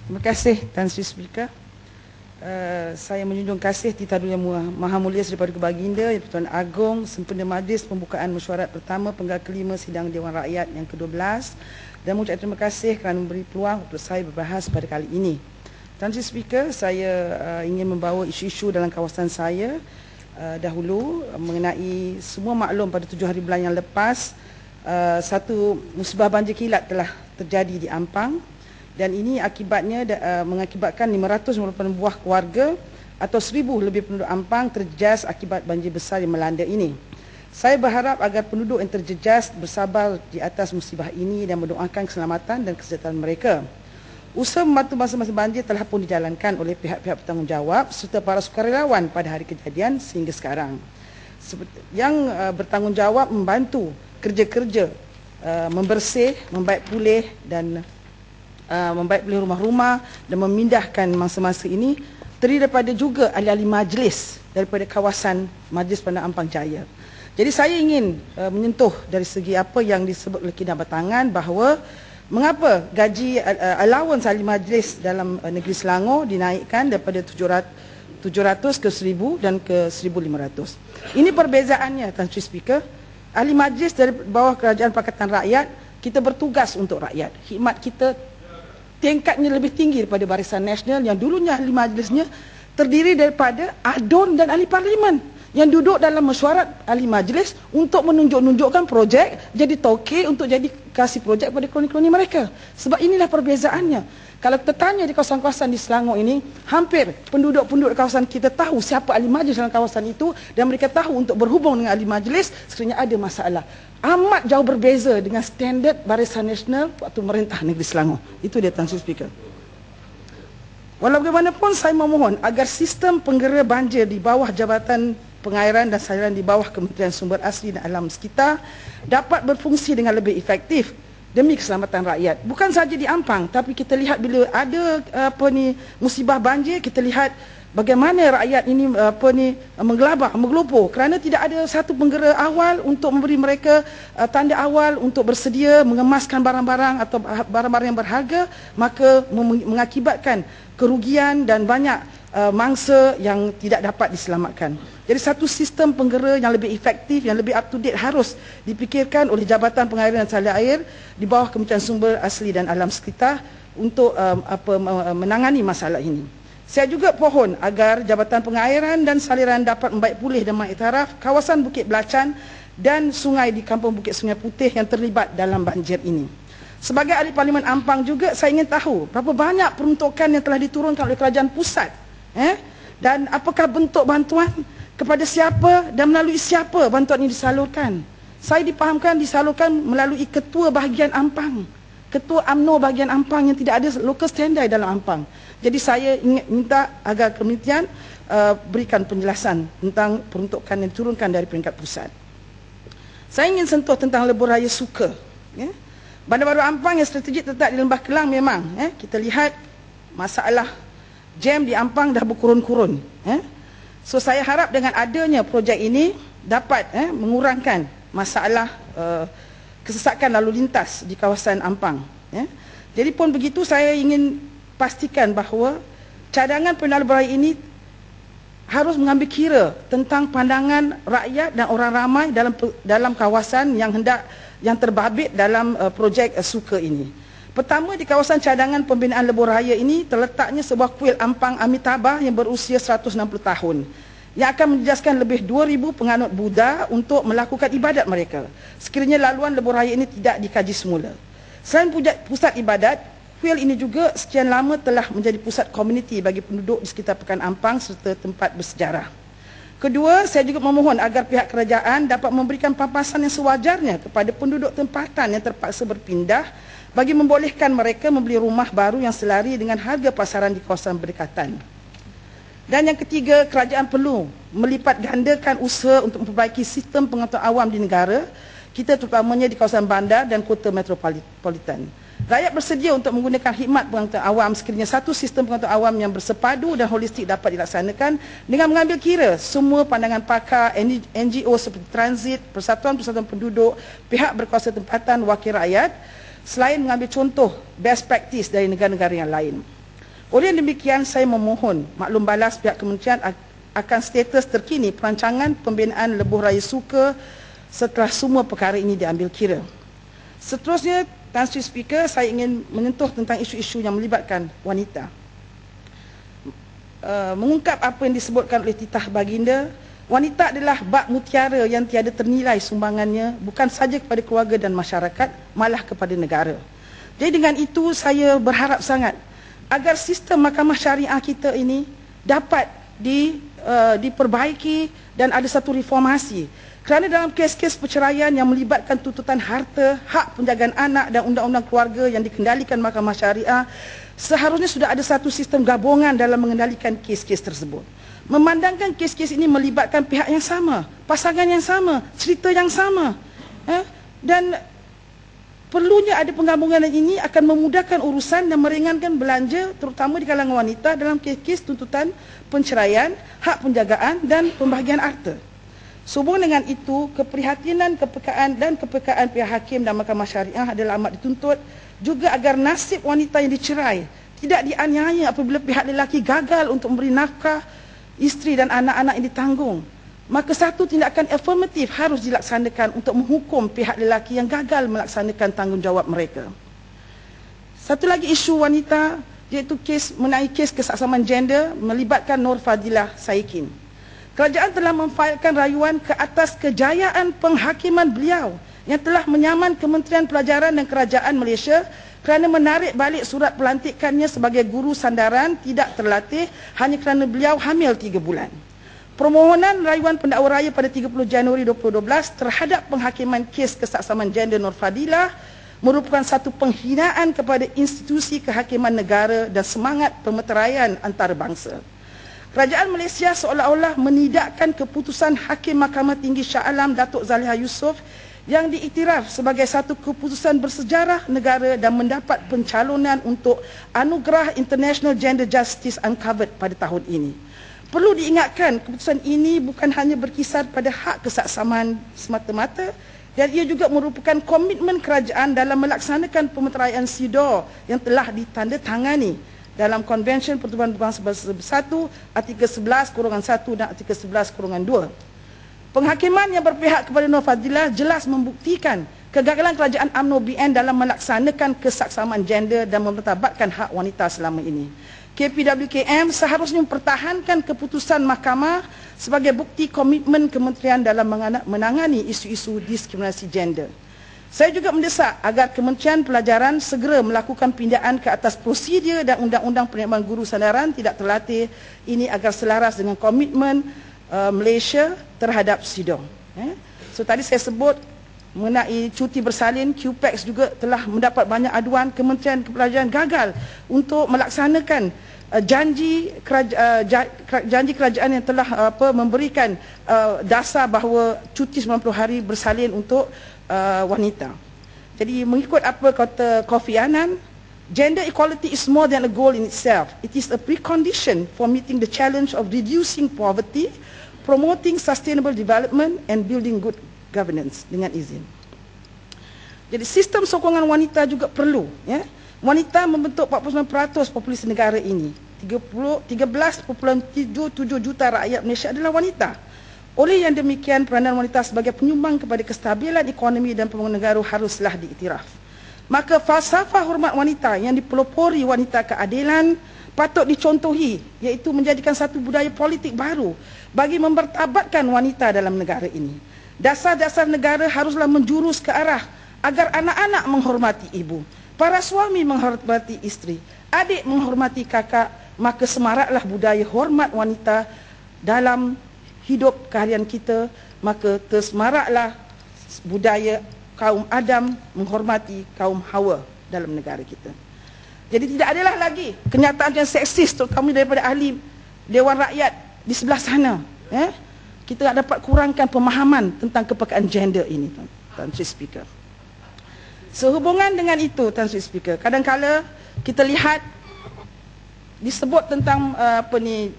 Terima kasih Tan Sri Speaker. Saya menjunjung kasih Tita Yang Maha Mulia daripada Baginda Yang Pertuan Agong sempena majlis pembukaan mesyuarat pertama penggal kelima sidang Dewan Rakyat yang ke-12 dan mengucapkan terima kasih kerana memberi peluang untuk saya berbahas pada kali ini. Tan Sri Speaker, saya ingin membawa isu-isu dalam kawasan saya dahulu mengenai semua maklum pada 7 hari bulan yang lepas satu musibah banjir kilat telah terjadi di Ampang. Dan ini akibatnya mengakibatkan 590 buah keluarga atau 1,000 lebih penduduk Ampang terjejas akibat banjir besar yang melanda ini. Saya berharap agar penduduk yang terjejas bersabar di atas musibah ini dan mendoakan keselamatan dan kesejahteraan mereka. Usaha membantu masa-masa banjir telah pun dijalankan oleh pihak-pihak bertanggungjawab serta para sukarelawan pada hari kejadian sehingga sekarang. Yang bertanggungjawab membantu kerja-kerja membersih, membaik pulih dan membaik pulih rumah-rumah dan memindahkan mangsa-mangsa ini terdiri daripada juga ahli-ahli majlis daripada kawasan Majlis Bandar Ampang Jaya. Jadi saya ingin menyentuh dari segi apa yang disebut oleh Kina Batangan bahawa mengapa gaji allowance ahli majlis dalam negeri Selangor dinaikkan daripada 700 ke 1,000 dan ke 1,500. Ini perbezaannya, Tan Sri Speaker. Ahli majlis dari bawah Kerajaan Pakatan Rakyat, kita bertugas untuk rakyat. Khidmat kita tingkatnya lebih tinggi daripada Barisan Nasional yang dulunya ahli majlisnya terdiri daripada ADON dan ahli parlimen yang duduk dalam mesyuarat ahli majlis untuk menunjuk-nunjukkan projek, jadi tokey untuk jadi kasih projek kepada koloni-koloni mereka. Sebab inilah perbezaannya. Kalau kita tanya di kawasan-kawasan di Selangor ini, hampir penduduk-penduduk kawasan kita tahu siapa ahli majlis dalam kawasan itu dan mereka tahu untuk berhubung dengan ahli majlis sekiranya ada masalah. Amat jauh berbeza dengan standard Barisan Nasional waktu merintah negeri Selangor. Itu dia, Tan Sri Speaker. Walau bagaimanapun saya memohon agar sistem penggera banjir di bawah Jabatan Pengairan dan Saliran di bawah Kementerian Sumber Asli dan Alam Sekitar dapat berfungsi dengan lebih efektif demi keselamatan rakyat. Bukan saja di Ampang, tapi kita lihat bila ada musibah banjir, kita lihat bagaimana rakyat ini menggelabah, menggelupur kerana tidak ada satu penggera awal untuk memberi mereka tanda awal untuk bersedia mengemaskan barang-barang atau barang-barang yang berharga, maka mengakibatkan kerugian dan banyak mangsa yang tidak dapat diselamatkan. Jadi satu sistem penggera yang lebih efektif, yang lebih up to date harus dipikirkan oleh Jabatan Pengairan dan Saliran Air di bawah Kementerian Sumber Asli dan Alam Sekitar untuk menangani masalah ini. Saya juga pohon agar Jabatan Pengairan dan Saliran dapat membaik pulih dan mengiktiraf kawasan Bukit Belacan dan sungai di Kampung Bukit Sungai Putih yang terlibat dalam banjir ini. Sebagai ahli Parlimen Ampang juga saya ingin tahu berapa banyak peruntukan yang telah diturunkan oleh Kerajaan Pusat dan apakah bentuk bantuan, kepada siapa dan melalui siapa bantuan ini disalurkan. Saya dipahamkan disalurkan melalui Ketua Bahagian Ampang, Ketua UMNO Bahagian Ampang yang tidak ada local standby dalam Ampang. Jadi saya minta agar kementerian berikan penjelasan tentang peruntukan yang diturunkan dari peringkat pusat. Saya ingin sentuh tentang lebuh raya Suka. Bandar Baru Ampang yang strategik terletak di Lembah Kelang memang. Kita lihat masalah jam di Ampang dah berkurun-kurun. So saya harap dengan adanya projek ini dapat mengurangkan masalah kesesakan lalu lintas di kawasan Ampang. Jadi pun begitu saya ingin pastikan bahawa cadangan pengendalian lebuh raya ini harus mengambil kira tentang pandangan rakyat dan orang ramai dalam kawasan yang terbabit dalam projek Suka ini. Pertama, di kawasan cadangan pembinaan lebuh raya ini terletaknya sebuah kuil Ampang Amitabha yang berusia 160 tahun yang akan menjejaskan lebih 2,000 penganut Buddha untuk melakukan ibadat mereka sekiranya laluan lebuh raya ini tidak dikaji semula. Selain pusat ibadat, kuil ini juga sekian lama telah menjadi pusat komuniti bagi penduduk di sekitar Pekan Ampang serta tempat bersejarah. Kedua, saya juga memohon agar pihak kerajaan dapat memberikan pampasan yang sewajarnya kepada penduduk tempatan yang terpaksa berpindah bagi membolehkan mereka membeli rumah baru yang selari dengan harga pasaran di kawasan berdekatan. Dan yang ketiga, kerajaan perlu melipat gandakan usaha untuk memperbaiki sistem pengetahuan awam di negara kita, terutamanya di kawasan bandar dan kota metropolitan. Rakyat bersedia untuk menggunakan khidmat pengetahuan awam sekiranya satu sistem pengetahuan awam yang bersepadu dan holistik dapat dilaksanakan dengan mengambil kira semua pandangan pakar, NGO seperti transit, persatuan-persatuan penduduk, pihak berkuasa tempatan, wakil rakyat, selain mengambil contoh best practice dari negara-negara yang lain. Oleh demikian, saya memohon maklum balas pihak kementerian akan status terkini perancangan pembinaan lebuh raya suka setelah semua perkara ini diambil kira. Seterusnya, Tan Sri Speaker, saya ingin menyentuh tentang isu-isu yang melibatkan wanita. Mengungkap apa yang disebutkan oleh titah baginda, wanita adalah bak mutiara yang tiada ternilai sumbangannya bukan saja kepada keluarga dan masyarakat, malah kepada negara. Jadi dengan itu saya berharap sangat agar sistem mahkamah syariah kita ini dapat diperbaiki dan ada satu reformasi. Kerana dalam kes-kes perceraian yang melibatkan tuntutan harta, hak penjagaan anak dan undang-undang keluarga yang dikendalikan mahkamah syariah, seharusnya sudah ada satu sistem gabungan dalam mengendalikan kes-kes tersebut. Memandangkan kes-kes ini melibatkan pihak yang sama, pasangan yang sama, cerita yang sama. Dan perlunya ada penggabungan ini akan memudahkan urusan dan meringankan belanja terutama di kalangan wanita dalam kes-kes tuntutan penceraian, hak penjagaan dan pembahagian harta. Sehubungan dengan itu, keprihatinan, kepekaan pihak hakim dan mahkamah syariah adalah amat dituntut juga agar nasib wanita yang dicerai tidak dianiaya apabila pihak lelaki gagal untuk memberi nafkah isteri dan anak-anak yang ditanggung. Maka satu tindakan afirmatif harus dilaksanakan untuk menghukum pihak lelaki yang gagal melaksanakan tanggungjawab mereka. Satu lagi isu wanita iaitu mengenai kes kesaksaman gender melibatkan Nur Fadilah Saikin. Kerajaan telah memfailkan rayuan ke atas kejayaan penghakiman beliau yang telah menyaman Kementerian Pelajaran dan Kerajaan Malaysia kerana menarik balik surat pelantikannya sebagai guru sandaran tidak terlatih hanya kerana beliau hamil 3 bulan. Permohonan rayuan pendakwa raya pada 30 Januari 2012 terhadap penghakiman kes kesaksaman gender Nur Fadilah merupakan satu penghinaan kepada institusi kehakiman negara dan semangat pemeteraian antarabangsa. Kerajaan Malaysia seolah-olah menidakkan keputusan Hakim Mahkamah Tinggi Shah Alam Datuk Zaliha Yusof yang diiktiraf sebagai satu keputusan bersejarah negara dan mendapat pencalonan untuk Anugerah International Gender Justice Uncovered pada tahun ini. Perlu diingatkan, keputusan ini bukan hanya berkisar pada hak kesaksaman semata-mata dan ia juga merupakan komitmen kerajaan dalam melaksanakan pemeteraian SIDO yang telah ditandatangani dalam Konvensyen Pertubuhan Bangsa Bersatu, artikel 11-1 dan artikel 11-2. Penghakiman yang berpihak kepada Nur Fadilah jelas membuktikan kegagalan kerajaan UMNO BN dalam melaksanakan kesaksaman gender dan mempertabatkan hak wanita selama ini. KPWKM seharusnya mempertahankan keputusan mahkamah sebagai bukti komitmen kementerian dalam menangani isu-isu diskriminasi gender. Saya juga mendesak agar Kementerian Pelajaran segera melakukan pindaan ke atas prosedur dan undang-undang penerimaan guru sandaran tidak terlatih ini agar selaras dengan komitmen Malaysia terhadap SIDO. So tadi saya sebut mengenai cuti bersalin, QPEX juga telah mendapat banyak aduan. Kementerian Pelajaran gagal untuk melaksanakan janji kerajaan yang telah memberikan dasar bahawa cuti 90 hari bersalin untuk wanita. Jadi mengikut apa kata Kofi Annan, gender equality is more than a goal in itself. It is a precondition for meeting the challenge of reducing poverty, promoting sustainable development and building good governance. Dengan izin. Jadi sistem sokongan wanita juga perlu. Wanita membentuk 49% populasi negara ini. 13.77 juta rakyat Malaysia adalah wanita. Oleh yang demikian, peranan wanita sebagai penyumbang kepada kestabilan ekonomi dan pembangunan negara haruslah diiktiraf. Maka falsafah hormat wanita yang dipelopori wanita keadilan patut dicontohi, iaitu menjadikan satu budaya politik baru bagi mempertabatkan wanita dalam negara ini. Dasar-dasar negara haruslah menjurus ke arah agar anak-anak menghormati ibu, para suami menghormati isteri, adik menghormati kakak, maka semaraklah budaya hormat wanita dalam hidup keharian kita, maka tersemaraklah budaya kaum Adam menghormati kaum Hawa dalam negara kita. Jadi tidak adalah lagi kenyataan yang seksis terutama daripada ahli Dewan Rakyat di sebelah sana. Kita dapat kurangkan pemahaman tentang kepekaan gender ini, Tan Sri Speaker. Sehubungan dengan itu, Tan Sri Speaker, kadang-kala kita lihat disebut tentang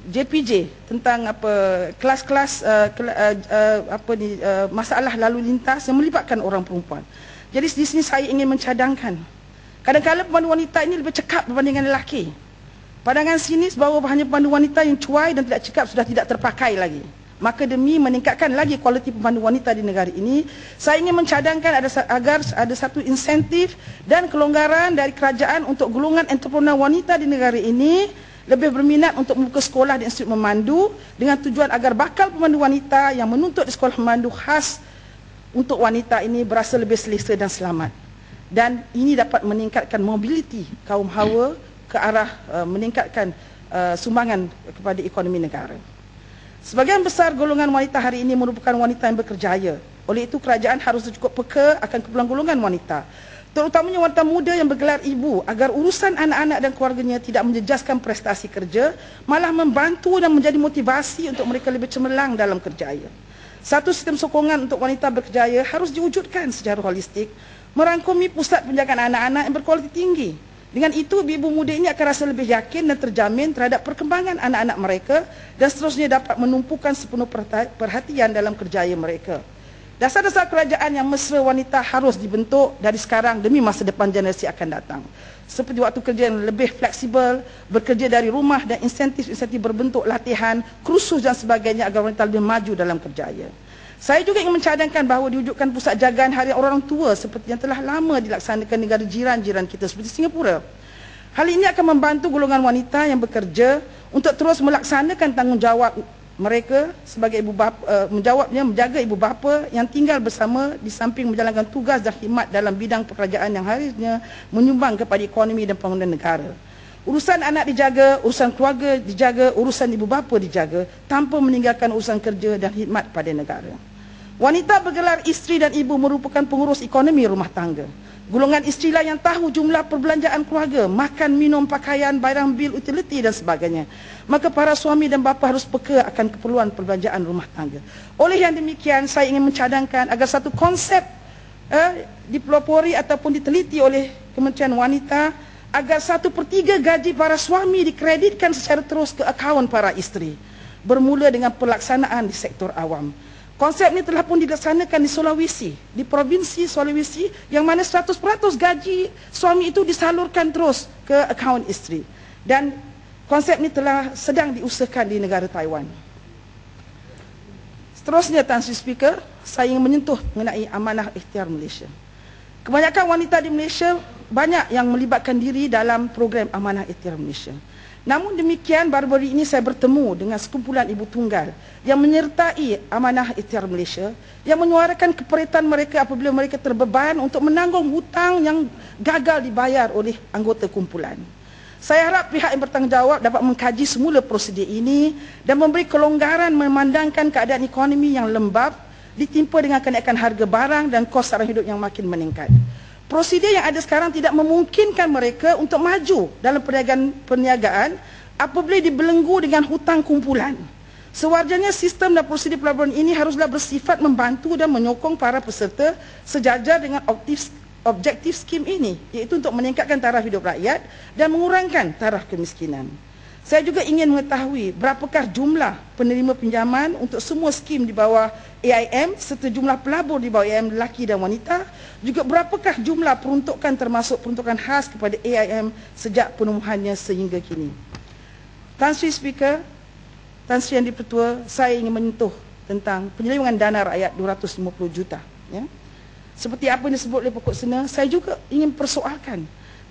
JPJ, tentang kelas-kelas masalah lalu lintas yang melibatkan orang perempuan. Jadi di sini saya ingin mencadangkan, kadang-kadang wanita ini lebih cekap berbandingkan lelaki. Pandangan sinis bahawa hanya pemandu wanita yang cuai dan tidak cekap sudah tidak terpakai lagi. Maka demi meningkatkan lagi kualiti pemandu wanita di negara ini, saya ingin mencadangkan agar ada satu insentif dan kelonggaran dari kerajaan untuk golongan entrepreneur wanita di negara ini lebih berminat untuk membuka sekolah di institut memandu dengan tujuan agar bakal pemandu wanita yang menuntut di sekolah memandu khas untuk wanita ini berasa lebih selesa dan selamat. Dan ini dapat meningkatkan mobiliti kaum hawa ke arah meningkatkan sumbangan kepada ekonomi negara. Sebagian besar golongan wanita hari ini merupakan wanita yang berkerjaya. Oleh itu kerajaan harus cukup peka akan keperluan golongan wanita, terutamanya wanita muda yang bergelar ibu, agar urusan anak-anak dan keluarganya tidak menjejaskan prestasi kerja, malah membantu dan menjadi motivasi untuk mereka lebih cemerlang dalam kerjaya. Satu sistem sokongan untuk wanita berkerjaya harus diwujudkan secara holistik, merangkumi pusat penjagaan anak-anak yang berkualiti tinggi. Dengan itu, ibu muda ini akan rasa lebih yakin dan terjamin terhadap perkembangan anak-anak mereka dan seterusnya dapat menumpukan sepenuh perhatian dalam kerjaya mereka. Dasar-dasar kerajaan yang mesra wanita harus dibentuk dari sekarang demi masa depan generasi akan datang. Seperti waktu kerja yang lebih fleksibel, bekerja dari rumah dan insentif-insentif berbentuk latihan, kursus dan sebagainya agar wanita lebih maju dalam kerjaya. Saya juga ingin mencadangkan bahawa diwujudkan pusat jagaan harian orang tua seperti yang telah lama dilaksanakan negara jiran-jiran kita seperti Singapura. Hal ini akan membantu golongan wanita yang bekerja untuk terus melaksanakan tanggungjawab mereka sebagai ibu bapa, menjaga ibu bapa yang tinggal bersama di samping menjalankan tugas dan khidmat dalam bidang pekerjaan yang harusnya menyumbang kepada ekonomi dan pembangunan negara. Urusan anak dijaga, urusan keluarga dijaga, urusan ibu bapa dijaga tanpa meninggalkan urusan kerja dan khidmat pada negara. Wanita bergelar isteri dan ibu merupakan pengurus ekonomi rumah tangga. Golongan isterilah yang tahu jumlah perbelanjaan keluarga, makan, minum, pakaian, barang bil, utiliti dan sebagainya. Maka para suami dan bapa harus peka akan keperluan perbelanjaan rumah tangga. Oleh yang demikian, saya ingin mencadangkan agar satu konsep dipelopori ataupun diteliti oleh Kementerian Wanita agar 1/3 gaji para suami dikreditkan secara terus ke akaun para isteri, bermula dengan pelaksanaan di sektor awam. Konsep ini telah pun dilaksanakan di Sulawesi, di Provinsi Sulawesi, yang mana 100% gaji suami itu disalurkan terus ke akaun isteri. Dan konsep ini telah sedang diusahakan di negara Taiwan. Seterusnya, Tan Sri Speaker, saya ingin menyentuh mengenai amanah ikhtiar Malaysia. Kebanyakan wanita di Malaysia banyak yang melibatkan diri dalam program amanah ikhtiar Malaysia. Namun demikian, baru-baru ini saya bertemu dengan sekumpulan ibu tunggal yang menyertai amanah ikhtiar Malaysia, yang menyuarakan keperitan mereka apabila mereka terbeban untuk menanggung hutang yang gagal dibayar oleh anggota kumpulan. Saya harap pihak yang bertanggungjawab dapat mengkaji semula prosedur ini dan memberi kelonggaran memandangkan keadaan ekonomi yang lembab ditimpa dengan kenaikan harga barang dan kos sara hidup yang makin meningkat. Prosedur yang ada sekarang tidak memungkinkan mereka untuk maju dalam perniagaan apabila dibelenggu dengan hutang kumpulan. Sewajarnya sistem dan prosedur pelaburan ini haruslah bersifat membantu dan menyokong para peserta sejajar dengan objektif skim ini, iaitu untuk meningkatkan taraf hidup rakyat dan mengurangkan taraf kemiskinan. Saya juga ingin mengetahui berapakah jumlah penerima pinjaman untuk semua skim di bawah AIM serta jumlah pelabur di bawah AIM lelaki dan wanita, juga berapakah jumlah peruntukan termasuk peruntukan khas kepada AIM sejak penemuannya sehingga kini. Tan Sri Speaker, Tan Sri Yang di-Pertua, saya ingin menyentuh tentang penyelewengan dana rakyat 250 juta. Ya. Seperti apa yang disebut oleh Pokok Sena, saya juga ingin persoalkan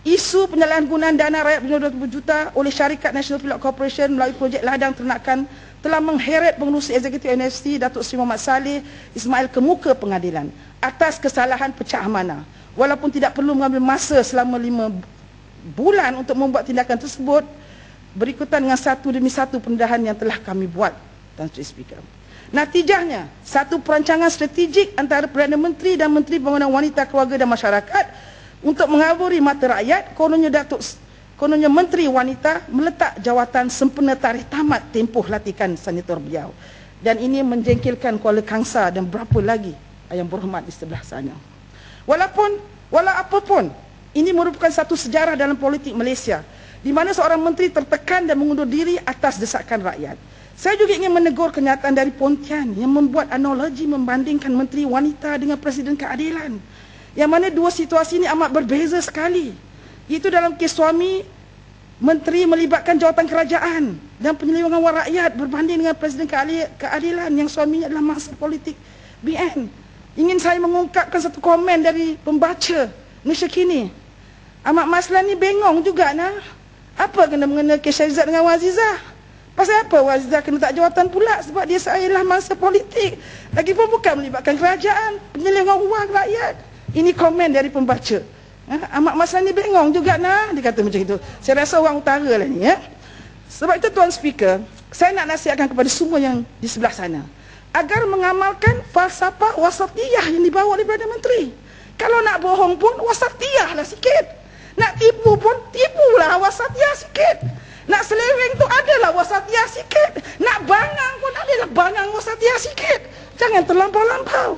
isu penyalahgunaan dana rakyat 250 juta oleh Syarikat National Pilot Corporation melalui projek ladang ternakan telah mengheret pengerusi eksekutif NFC Datuk Seri Muhammad Saleh Ismail ke muka pengadilan atas kesalahan pecah amanah. Walaupun tidak perlu mengambil masa selama 5 bulan untuk membuat tindakan tersebut, berikutan dengan satu demi satu pendedahan yang telah kami buat, Tan Sri Speaker. Natijahnya, satu perancangan strategik antara Perdana Menteri dan Menteri Pembangunan Wanita, Keluarga dan Masyarakat untuk mengaburi mata rakyat, kononnya Menteri Wanita meletak jawatan sempena tarikh tamat tempoh latihan sanitor beliau. Dan ini menjengkelkan Kuala Kangsar dan berapa lagi yang berhormat di sebelah sana. Walau apapun, ini merupakan satu sejarah dalam politik Malaysia, di mana seorang menteri tertekan dan mengundur diri atas desakan rakyat. Saya juga ingin menegur kenyataan dari Pontian yang membuat analogi membandingkan Menteri Wanita dengan Presiden Keadilan, yang mana dua situasi ini amat berbeza sekali. Itu dalam kes suami menteri melibatkan jawatan kerajaan dan penyelewengan wang rakyat berbanding dengan Presiden Keadilan yang suaminya adalah mangsa politik BN. Ingin saya mengungkapkan satu komen dari pembaca Malaysia Kini. Ahmad Maslan ni bengong juga nah. Apa kena mengena kes Syarizat dengan Wan Azizah? Pasal apa Wan Azizah kena tak jawatan pula? Sebab dia adalah mangsa politik. Lagipun bukan melibatkan kerajaan, penyelewengan wang rakyat. Ini komen dari pembaca. Ahmad Maslan ni bengong juga nah, dia kata macam itu. Saya rasa orang utara lah ni ya. Sebab itu Tuan Speaker, saya nak nasihatkan kepada semua yang di sebelah sana agar mengamalkan falsafah wasatiyah yang dibawa oleh Perdana Menteri. Kalau nak bohong pun wasatiyah lah sikit. Nak tipu pun tipulah wasatiyah sikit. Nak seleweng tu adalah wasatiyah sikit. Nak bangang pun adalah bangang wasatiyah sikit. Jangan terlampau-lampau.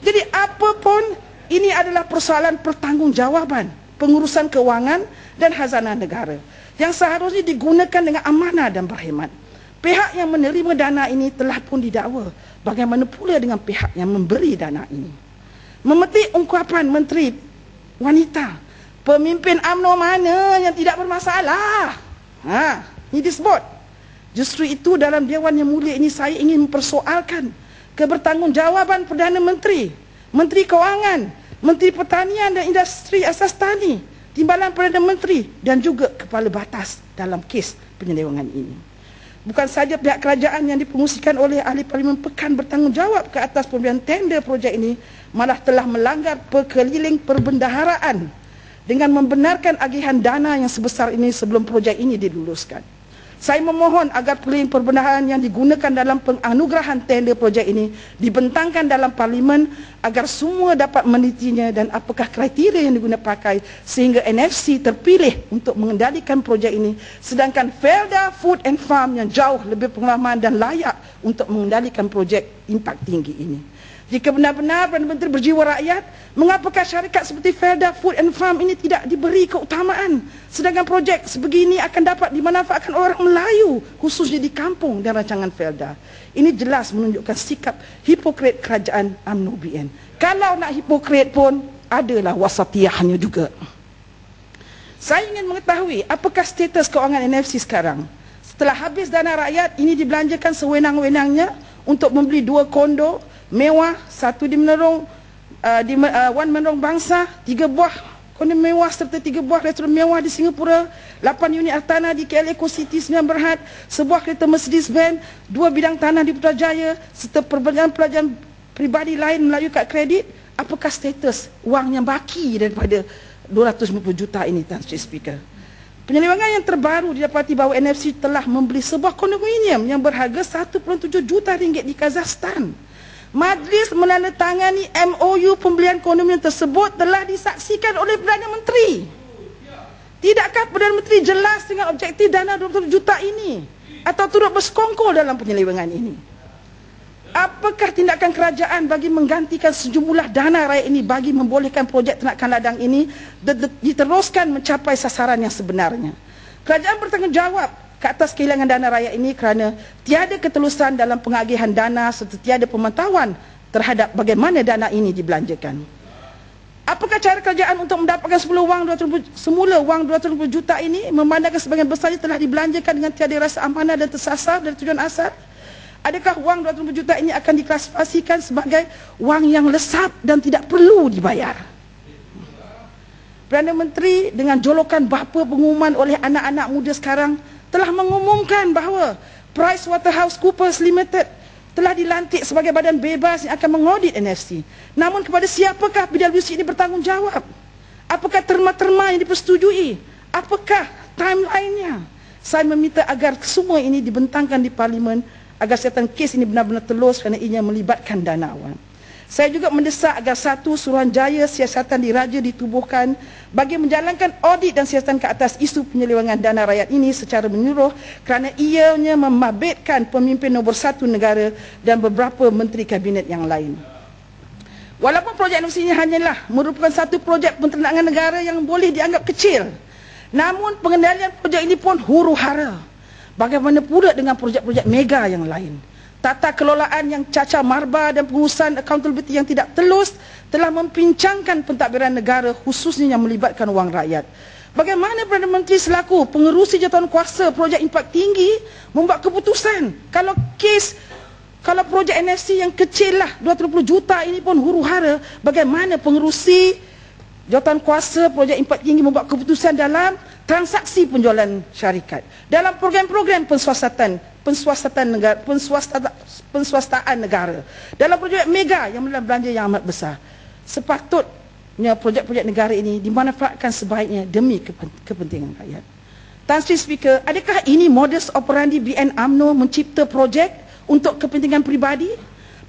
Jadi apa pun ini adalah persoalan pertanggungjawaban pengurusan kewangan dan khazanah negara yang seharusnya digunakan dengan amanah dan berkhidmat. Pihak yang menerima dana ini telah pun didakwa. Bagaimana pula dengan pihak yang memberi dana ini? Memetik ungkapan Menteri Wanita, pemimpin UMNO mana yang tidak bermasalah? Ini disebut. Justru itu dalam Dewan Yang Mulia ini saya ingin mempersoalkan kebertanggungjawaban Perdana Menteri, Menteri Kewangan, Menteri Pertanian dan Industri Asas Tani, Timbalan Perdana Menteri dan juga Kepala Batas dalam kes penyelewengan ini. Bukan saja pihak kerajaan yang dipromosikan oleh ahli Parlimen Pekan bertanggungjawab ke atas pemberian tender projek ini, malah telah melanggar perkeliling perbendaharaan dengan membenarkan agihan dana yang sebesar ini sebelum projek ini diluluskan. Saya memohon agar perkeliling perbendaharaan yang digunakan dalam penganugerahan tender projek ini dibentangkan dalam Parlimen agar semua dapat menelitinya dan apakah kriteria yang digunakan pakai sehingga NFC terpilih untuk mengendalikan projek ini, sedangkan Felda Food and Farm yang jauh lebih pengalaman dan layak untuk mengendalikan projek impak tinggi ini. Jika benar-benar Perdana Menteri berjiwa rakyat, mengapakah syarikat seperti Felda Food and Farm ini tidak diberi keutamaan? Sedangkan projek sebegini akan dapat dimanfaatkan orang Melayu, khususnya di kampung dan rancangan Felda. Ini jelas menunjukkan sikap hipokrit kerajaan UMNO BN. Kalau nak hipokrit pun, adalah wasatiyahnya juga. Saya ingin mengetahui apakah status kewangan NFC sekarang. Setelah habis dana rakyat, ini dibelanjakan sewenang-wenangnya untuk membeli 2 kondo mewah, 1 di Menerong, Wan Menerong Bangsa, 3 buah kondo mewah serta 3 buah restoran mewah di Singapura, 8 unit tanah di KL Eco City Sembilan Berhad, sebuah kereta Mercedes-Benz, 2 bidang tanah di Putrajaya serta perbelanjaan pelajaran pribadi lain melalui kad kredit. Apakah status wang yang baki daripada 250 juta ini, Tuan Speaker? Penyelewengan yang terbaru didapati bahawa NFC telah membeli sebuah kondominium yang berharga 1.7 juta ringgit di Kazakhstan. Majlis menandatangani MOU pembelian kondominium tersebut telah disaksikan oleh Perdana Menteri. Tidakkah Perdana Menteri jelas dengan objektif dana 20 juta ini atau turut bersekongkol dalam penyelewengan ini? Apakah tindakan kerajaan bagi menggantikan sejumlah dana rakyat ini bagi membolehkan projek ternakan ladang ini diteruskan mencapai sasaran yang sebenarnya? Kerajaan bertanggungjawab ke atas kehilangan dana rakyat ini kerana tiada ketelusan dalam pengagihan dana serta tiada pemantauan terhadap bagaimana dana ini dibelanjakan. Apakah cara kerajaan untuk mendapatkan semula wang 250 juta ini memandangkan sebagian besarnya telah dibelanjakan dengan tiada rasa amanah dan tersasar dari tujuan asal? Adakah wang 250 juta ini akan diklasifikasikan sebagai wang yang lesap dan tidak perlu dibayar? Perdana Menteri dengan jolokan bapa pengumuman oleh anak-anak muda sekarang telah mengumumkan bahawa PricewaterhouseCoopers Limited telah dilantik sebagai badan bebas yang akan mengaudit NFC. Namun kepada siapakah PwC ini bertanggungjawab? Apakah terma-terma yang dipersetujui? Apakah timeline-nya? Saya meminta agar semua ini dibentangkan di Parlimen agar siasatan kes ini benar-benar telus kerana ianya melibatkan dana awam. Saya juga mendesak agar satu Suruhanjaya Siasatan Diraja ditubuhkan bagi menjalankan audit dan siasatan ke atas isu penyelewengan dana rakyat ini secara menyeluruh kerana ianya membabitkan pemimpin nombor 1 negara dan beberapa menteri kabinet yang lain. Walaupun projek NFC ini hanyalah merupakan satu projek penerangan negara yang boleh dianggap kecil, namun pengendalian projek ini pun huru-hara. Bagaimana pula dengan projek-projek mega yang lain? Tata kelolaan yang cacar marba dan pengurusan accountability yang tidak telus telah mempincangkan pentadbiran negara khususnya yang melibatkan wang rakyat. Bagaimana Perdana Menteri selaku pengerusi jawatan kuasa projek impak tinggi membuat keputusan kalau projek NFC yang kecil lah 230 juta ini pun huru-hara, bagaimana pengerusi jawatan kuasa projek impak tinggi membuat keputusan dalam transaksi penjualan syarikat, dalam program-program penswastaan negara, dalam projek mega yang menelan belanja yang amat besar. Sepatutnya projek-projek negara ini dimanfaatkan sebaiknya demi kepentingan rakyat. Tan Sri Speaker, adakah ini modus operandi BN UMNO mencipta projek untuk kepentingan peribadi?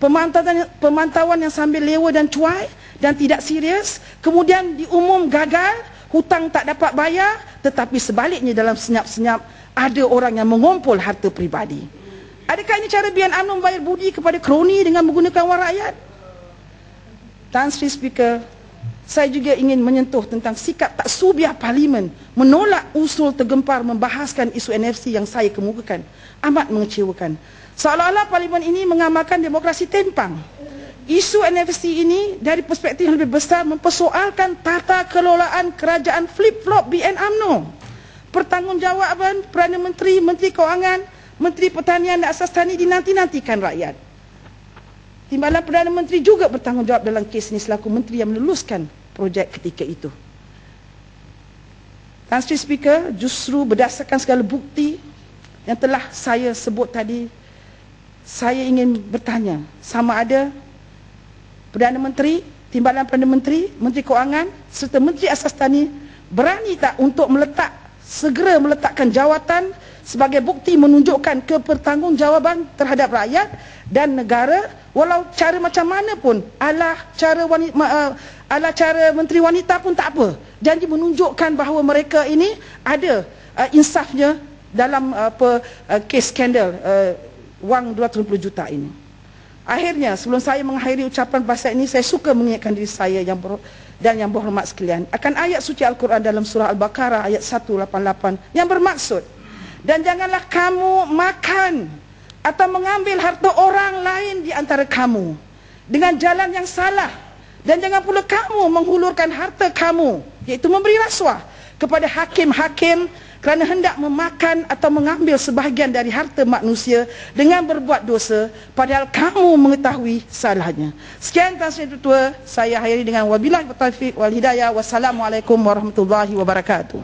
Pemantauan yang sambil lewa dan cuai dan tidak serius, kemudian diumum gagal, hutang tak dapat bayar, tetapi sebaliknya dalam senyap-senyap ada orang yang mengumpul harta peribadi. Adakah ini cara BN UMNO membayar budi kepada kroni dengan menggunakan wang rakyat? Tan Sri Speaker, saya juga ingin menyentuh tentang sikap tak subiah Parlimen menolak usul tergempar membahaskan isu NFC yang saya kemukakan. Amat mengecewakan. Seolah-olah Parlimen ini mengamalkan demokrasi tempang. Isu NFC ini dari perspektif yang lebih besar mempersoalkan tata kelolaan kerajaan flip-flop BN UMNO. Pertanggungjawaban Perdana Menteri, Menteri Kewangan, Menteri Pertanian dan Asas Tani dinanti-nantikan rakyat. Timbalan Perdana Menteri juga bertanggungjawab dalam kes ini selaku Menteri yang meluluskan projek ketika itu. Tan Sri Speaker, justru berdasarkan segala bukti yang telah saya sebut tadi, saya ingin bertanya sama ada Perdana Menteri, Timbalan Perdana Menteri, Menteri Kewangan serta Menteri Asas Tani berani tak untuk segera meletakkan jawatan sebagai bukti menunjukkan kebertanggungjawaban terhadap rakyat dan negara, walau cara macam mana pun, ala cara Menteri Wanita pun tak apa. Janji menunjukkan bahawa mereka ini ada insafnya dalam kes skandal wang 220 juta ini. Akhirnya, sebelum saya mengakhiri ucapan bahasa ini, saya suka mengingatkan diri saya yang berhormat sekalian akan ayat suci Al-Quran dalam surah Al-Baqarah ayat 188 yang bermaksud, dan janganlah kamu makan atau mengambil harta orang lain di antara kamu dengan jalan yang salah, dan jangan pula kamu menghulurkan harta kamu, iaitu memberi rasuah kepada hakim-hakim kerana hendak memakan atau mengambil sebahagian dari harta manusia dengan berbuat dosa padahal kamu mengetahui salahnya. Sekian Tan Sri Ketua, saya akhiri dengan wabillahi taufiq wal hidayah. Wassalamualaikum warahmatullahi wabarakatuh.